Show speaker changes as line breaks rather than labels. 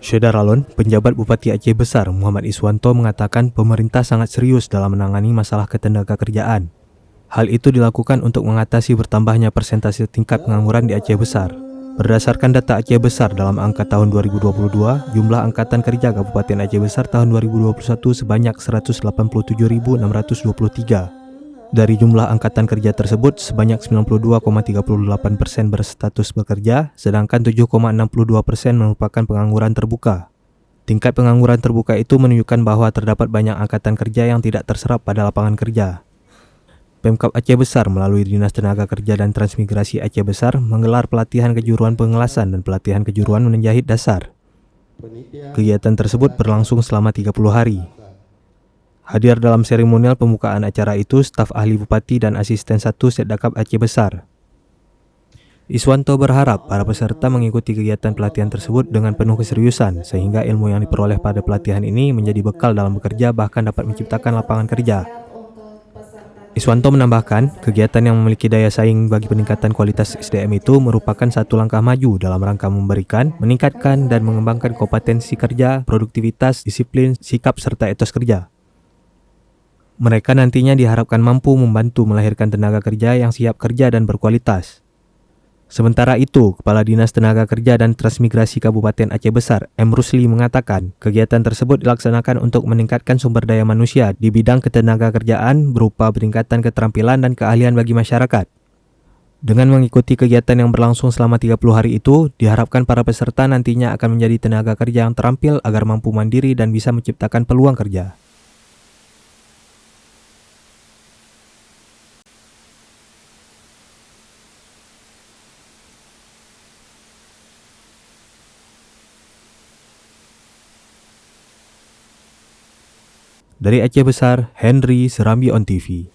Syederalon, penjabat Bupati Aceh Besar Muhammad Iswanto mengatakan pemerintah sangat serius dalam menangani masalah ketenagakerjaan. Hal itu dilakukan untuk mengatasi bertambahnya persentase tingkat pengangguran di Aceh Besar. Berdasarkan data Aceh Besar dalam angka tahun 2022, jumlah angkatan kerja Kabupaten Aceh Besar tahun 2021 sebanyak 182.623. Dari jumlah angkatan kerja tersebut, sebanyak 92,38% berstatus bekerja, sedangkan 7,62% merupakan pengangguran terbuka. Tingkat pengangguran terbuka itu menunjukkan bahwa terdapat banyak angkatan kerja yang tidak terserap pada lapangan kerja. Pemkab Aceh Besar melalui Dinas Tenaga Kerja dan Transmigrasi Aceh Besar menggelar pelatihan kejuruan pengelasan dan pelatihan kejuruan menjahit dasar. Kegiatan tersebut berlangsung selama 30 hari. Hadir dalam seremonial pembukaan acara itu staf ahli Bupati dan Asisten 1 Setdakap Aceh Besar. Iswanto berharap para peserta mengikuti kegiatan pelatihan tersebut dengan penuh keseriusan, sehingga ilmu yang diperoleh pada pelatihan ini menjadi bekal dalam bekerja bahkan dapat menciptakan lapangan kerja. Iswanto menambahkan, kegiatan yang memiliki daya saing bagi peningkatan kualitas SDM itu merupakan satu langkah maju dalam rangka memberikan, meningkatkan, dan mengembangkan kompetensi kerja, produktivitas, disiplin, sikap, serta etos kerja. Mereka nantinya diharapkan mampu membantu melahirkan tenaga kerja yang siap kerja dan berkualitas. Sementara itu, Kepala Dinas Tenaga Kerja dan Transmigrasi Kabupaten Aceh Besar, M. Rusli mengatakan, kegiatan tersebut dilaksanakan untuk meningkatkan sumber daya manusia di bidang ketenagakerjaan berupa peningkatan keterampilan dan keahlian bagi masyarakat. Dengan mengikuti kegiatan yang berlangsung selama 30 hari itu, diharapkan para peserta nantinya akan menjadi tenaga kerja yang terampil agar mampu mandiri dan bisa menciptakan peluang kerja. Dari Aceh Besar, Henry Serambi on TV.